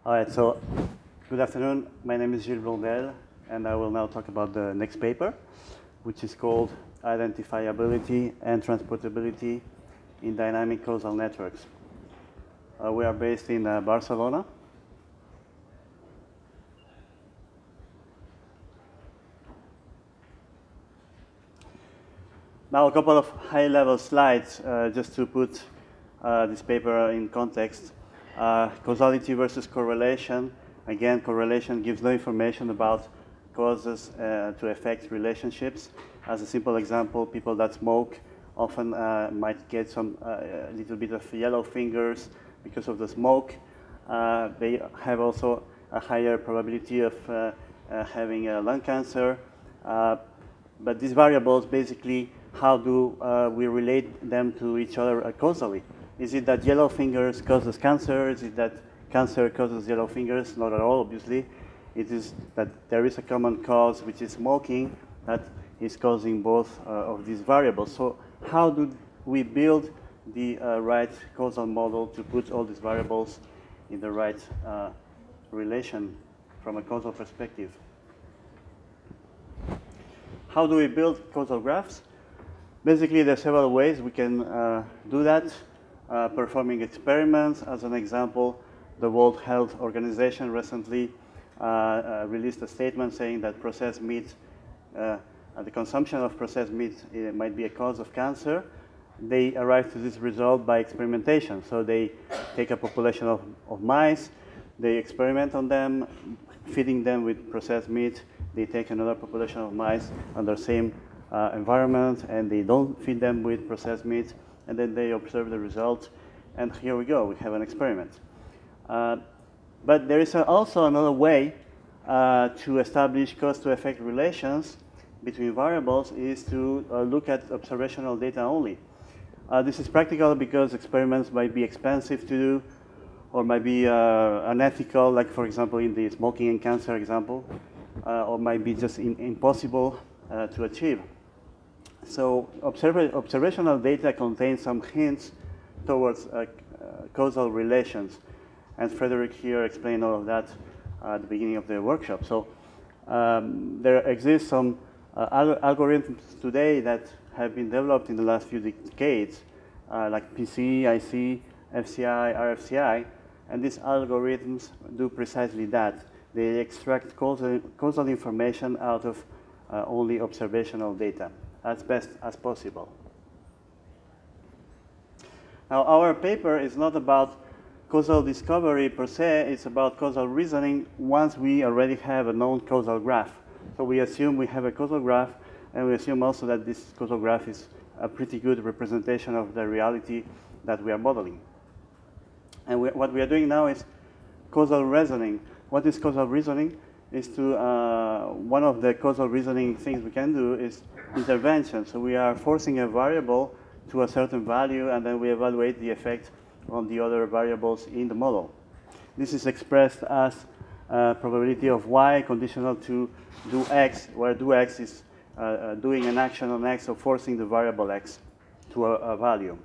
All right, so good afternoon. My name is Gilles Blondel, and I will now talk about the next paper, which is called Identifiability and Transportability in Dynamic Causal Networks. We are based in Barcelona. Now, a couple of high-level slides just to put this paper in context. Causality versus correlation. Again, correlation gives no information about causes to affect relationships. As a simple example, people that smoke often might get some little bit of yellow fingers because of the smoke. They have also a higher probability of having lung cancer. But these variables, basically, how do we relate them to each other causally? Is it that yellow fingers causes cancer? Is it that cancer causes yellow fingers? Not at all, obviously. It is that there is a common cause, which is smoking, that is causing both of these variables. So how do we build the right causal model to put all these variables in the right relation from a causal perspective? How do we build causal graphs? Basically, there are several ways we can do that. Performing experiments. As an example, the World Health Organization recently released a statement saying that processed meat, the consumption of processed meat might be a cause of cancer. They arrived to this result by experimentation. So they take a population of mice, they experiment on them, feeding them with processed meat. They take another population of mice under the same environment, and they don't feed them with processed meat. And then they observe the result, and here we go, we have an experiment. But there is also another way to establish cause-to-effect relations between variables is to look at observational data only. This is practical because experiments might be expensive to do, or might be unethical, like for example in the smoking and cancer example, or might be just impossible to achieve. So observational data contains some hints towards causal relations. And Frederick here explained all of that at the beginning of the workshop. So there exist some algorithms today that have been developed in the last few decades, like PC, IC, FCI, RFCI. And these algorithms do precisely that. They extract causal information out of only observational data as best as possible. Now, our paper is not about causal discovery per se, it's about causal reasoning once we already have a known causal graph. So we assume we have a causal graph, and we assume also that this causal graph is a pretty good representation of the reality that we are modeling. And what we are doing now is causal reasoning. What is causal reasoning? Is to, one of the causal reasoning things we can do is intervention. So we are forcing a variable to a certain value, and then we evaluate the effect on the other variables in the model. This is expressed as probability of y conditional to do x, where do x is doing an action on x, so forcing the variable x to a value.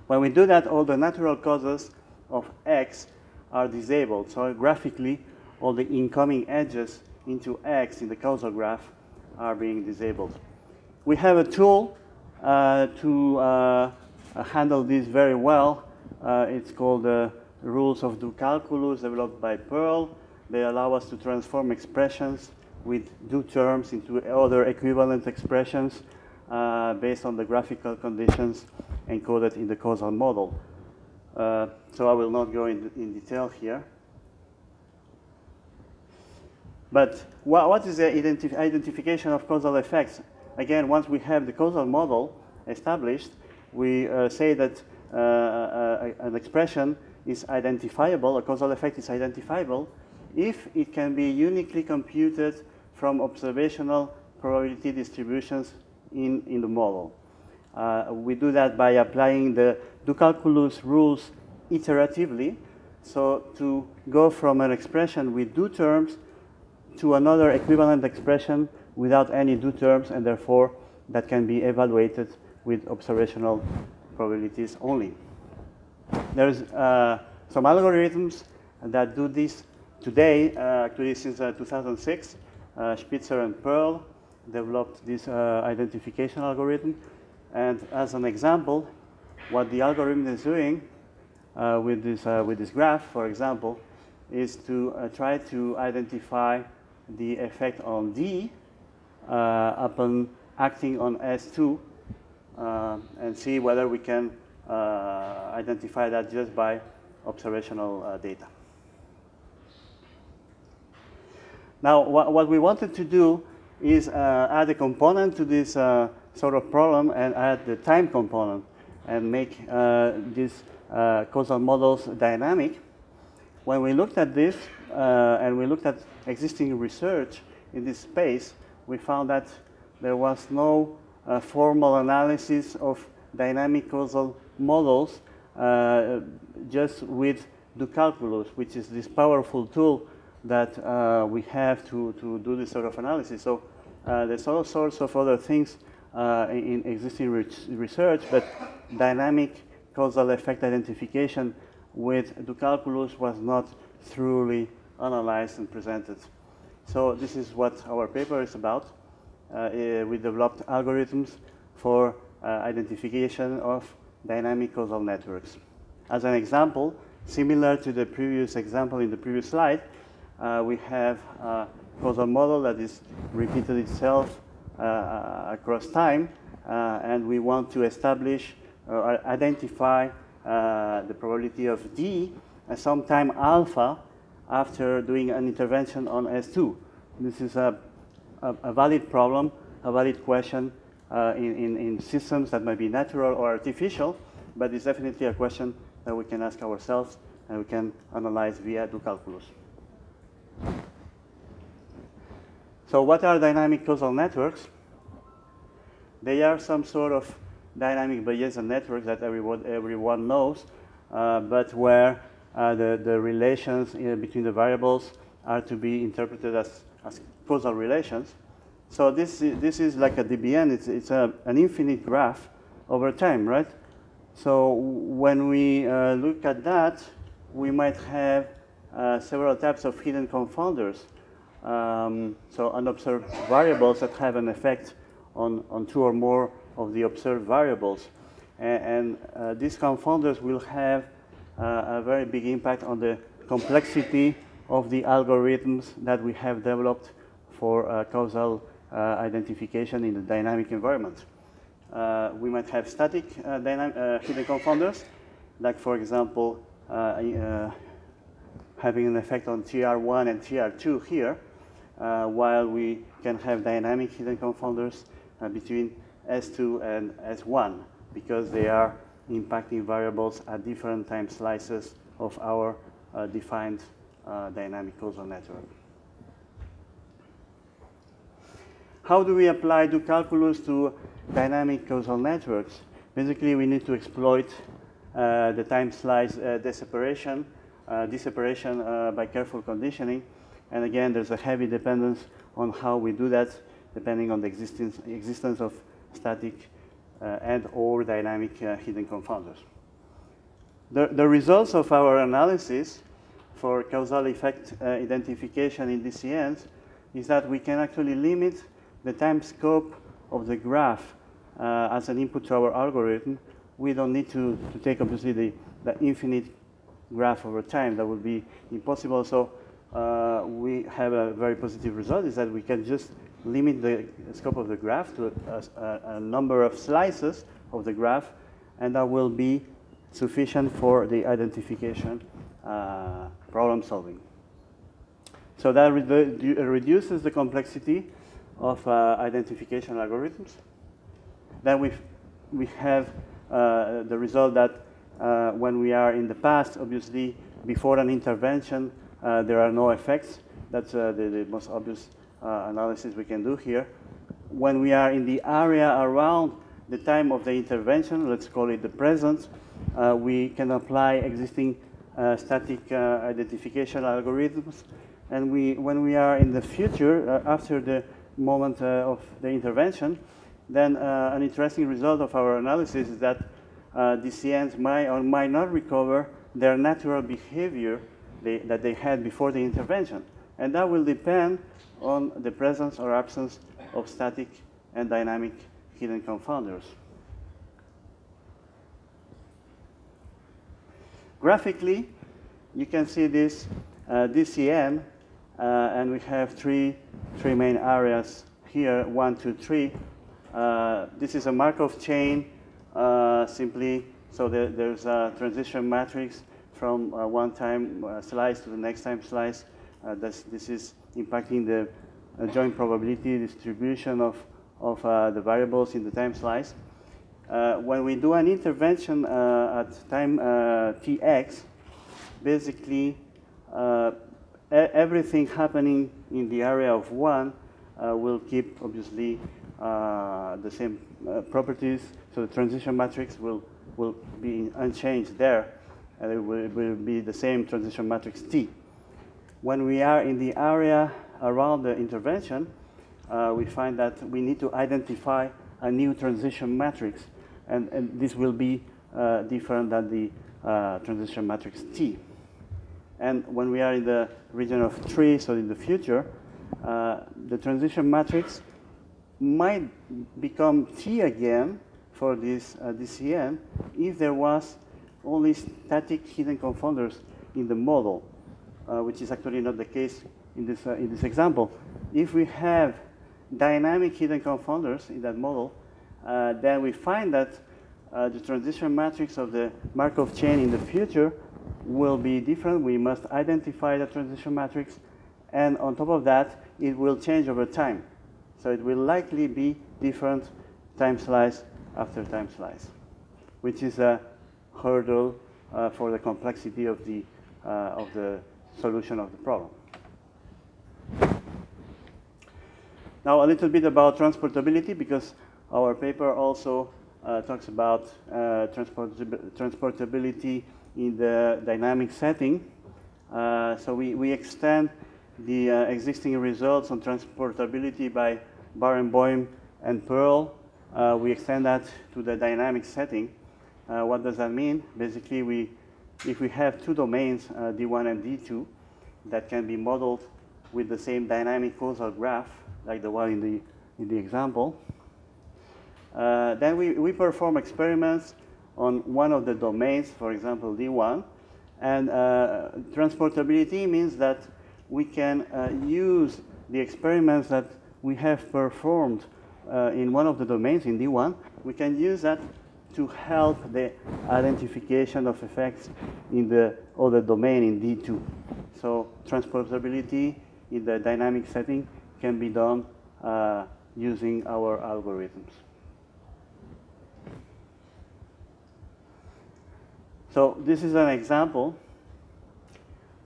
When we do that, all the natural causes of x are disabled. So graphically, all the incoming edges into x in the causal graph are being disabled. We have a tool to handle this very well. It's called the rules of do calculus, developed by Pearl. They allow us to transform expressions with do terms into other equivalent expressions based on the graphical conditions encoded in the causal model. So I will not go in detail here. But what is the identification of causal effects? Again, once we have the causal model established, we say that an expression is identifiable, a causal effect is identifiable, if it can be uniquely computed from observational probability distributions in the model. We do that by applying the do calculus rules iteratively. So to go from an expression with do terms to another equivalent expression without any do terms, and therefore that can be evaluated with observational probabilities only. There's some algorithms that do this today, actually since 2006. Spitzer and Pearl developed this identification algorithm. And as an example, what the algorithm is doing with this graph, for example, is to try to identify the effect on D upon acting on S2 and see whether we can identify that just by observational data. Now, what we wanted to do is add a component to this sort of problem and add the time component and make these causal models dynamic. When we looked at this and we looked at existing research in this space, we found that there was no formal analysis of dynamic causal models just with do calculus, which is this powerful tool that we have to do this sort of analysis. So there's all sorts of other things in existing research, but dynamic causal effect identification with do calculus was not thoroughly analyzed and presented. So this is what our paper is about. We developed algorithms for identification of dynamic causal networks. As an example, similar to the previous example in the previous slide, we have a causal model that is repeated itself across time, and we want to establish or identify the probability of D at some time alpha after doing an intervention on S2. This is a valid problem, a valid question in systems that might be natural or artificial, but it's definitely a question that we can ask ourselves and we can analyze via do calculus. So what are dynamic causal networks? They are some sort of dynamic Bayesian networks that everyone knows, but where the relations between the variables are to be interpreted as causal relations. So this is like a DBN. It's an infinite graph over time, right? So when we look at that, we might have several types of hidden confounders. So unobserved variables that have an effect on two or more of the observed variables. And these confounders will have a very big impact on the complexity of the algorithms that we have developed for causal identification in the dynamic environment. We might have static hidden confounders, like for example, having an effect on TR1 and TR2 here, while we can have dynamic hidden confounders between S2 and S1, because they are impacting variables at different time slices of our defined dynamic causal network. How do we apply do calculus to dynamic causal networks? Basically, we need to exploit the time slice desseparation by careful conditioning. And again, there's a heavy dependence on how we do that, depending on the existence of static and or dynamic hidden confounders. The results of our analysis for causal effect identification in DCNs is that we can actually limit the time scope of the graph as an input to our algorithm. We don't need to take, obviously, the infinite graph over time. That would be impossible. So we have a very positive result, is that we can just limit the scope of the graph to a number of slices of the graph, and that will be sufficient for the identification problem solving. So that reduces the complexity of identification algorithms. Then we have the result that when we are in the past, obviously, before an intervention, there are no effects. That's the most obvious analysis we can do here. When we are in the area around the time of the intervention, let's call it the present, we can apply existing static identification algorithms. And when we are in the future, after the moment of the intervention, then an interesting result of our analysis is that DCNs might or might not recover their natural behavior that they had before the intervention. And that will depend on the presence or absence of static and dynamic hidden confounders. Graphically, you can see this DCN, and we have three main areas here, 1, 2, 3. This is a Markov chain, simply, so there's a transition matrix from one time slice to the next time slice. This is impacting the joint probability distribution of the variables in the time slice. When we do an intervention at time tx, basically everything happening in the area of 1 will keep, obviously, the same properties. So the transition matrix will be unchanged there, and it will be the same transition matrix T. When we are in the area around the intervention, we find that we need to identify a new transition matrix, and this will be different than the transition matrix T. And when we are in the region of 3, so in the future, the transition matrix might become T again for this DCN if there was only static hidden confounders in the model, which is actually not the case in this example. If we have dynamic hidden confounders in that model, then we find that the transition matrix of the Markov chain in the future will be different. We must identify the transition matrix, and on top of that, it will change over time. So it will likely be different time slice after time slice, which is a hurdle for the complexity of the solution of the problem. Now a little bit about transportability, because our paper also talks about transportability in the dynamic setting. So we extend the existing results on transportability by Barenboim and Pearl. We extend that to the dynamic setting. What does that mean? Basically, if we have two domains, D1 and D2, that can be modeled with the same dynamic causal graph, like the one in the example, then we perform experiments on one of the domains, for example, D1. And transportability means that we can use the experiments that we have performed in one of the domains in D1. We can use that to help the identification of effects in the other domain in D2. So transportability in the dynamic setting can be done using our algorithms. So this is an example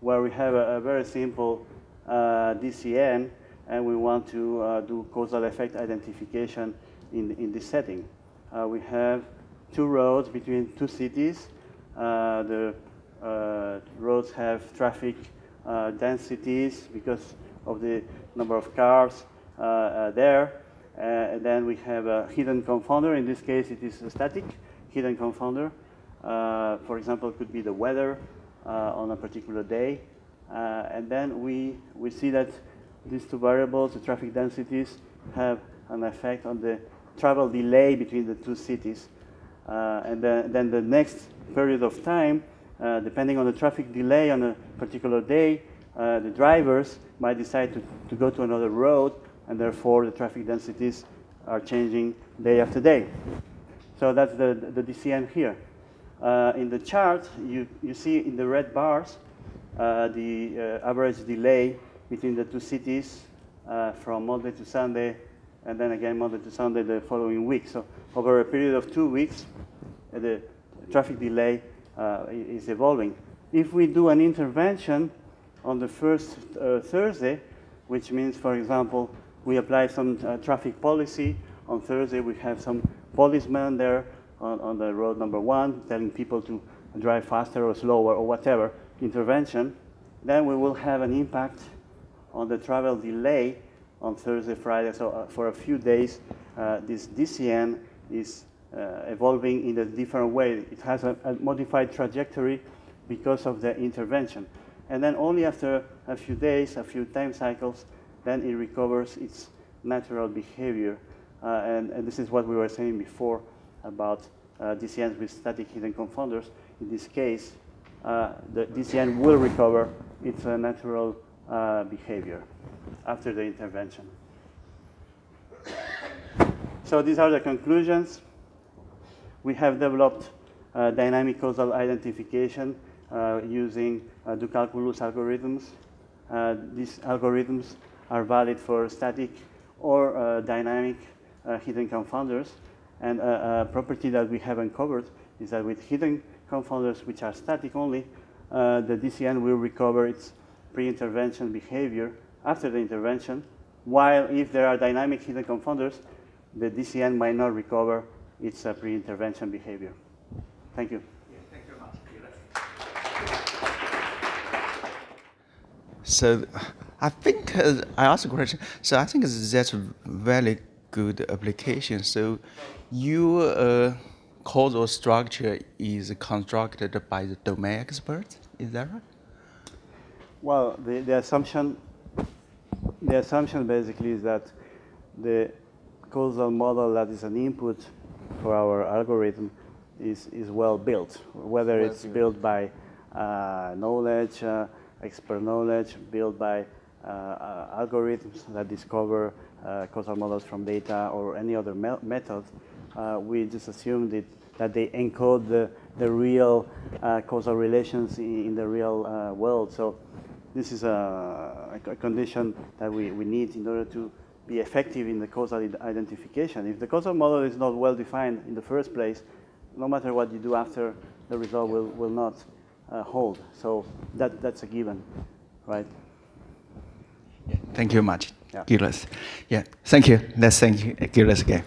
where we have a very simple DCN, and we want to do causal effect identification in this setting. We have two roads between two cities. The roads have traffic densities because of the number of cars there. And then we have a hidden confounder. In this case, it is a static hidden confounder. For example, it could be the weather on a particular day. And then we see that these two variables, the traffic densities, have an effect on the travel delay between the two cities. And then the next period of time, depending on the traffic delay on a particular day, the drivers might decide to go to another road, and therefore the traffic densities are changing day after day. So that's the DCN here. In the chart, you see in the red bars the average delay between the two cities from Monday to Sunday, and then again Monday to Sunday the following week. So over a period of 2 weeks, the traffic delay is evolving. If we do an intervention on the first Thursday, which means, for example, we apply some traffic policy, on Thursday we have some policemen there on the road number 1 telling people to drive faster or slower or whatever intervention, then we will have an impact on the travel delay on Thursday, Friday. So for a few days, this DCN is evolving in a different way. It has a modified trajectory because of the intervention. and then only after a few days, a few time cycles, then it recovers its natural behavior. And this is what we were saying before about DCNs with static hidden confounders. In this case, the DCN will recover its natural behavior after the intervention. So these are the conclusions. We have developed dynamic causal identification using do-calculus algorithms. These algorithms are valid for static or dynamic hidden confounders. And a property that we haven't covered is that with hidden confounders, which are static only, the DCN will recover its pre-intervention behavior after the intervention, while if there are dynamic hidden confounders, the DCN might not recover its pre-intervention behavior. Thank you. Yeah, thank you very much. So I think I asked a question. So I think that's a very good application. So your causal structure is constructed by the domain experts. Is that right? Well, the assumption basically is that the causal model that is an input for our algorithm is well built, whether it's built by knowledge, expert knowledge, built by algorithms that discover causal models from data or any other method. We just assume that they encode the real causal relations in the real world. So this is a condition that we need in order to be effective in the causal identification. If the causal model is not well defined in the first place, no matter what you do after, the result will not hold. So that's a given, right? Yeah, thank you much, Yeah. Gilles. Yeah, thank you. Let's thank you, Gilles again.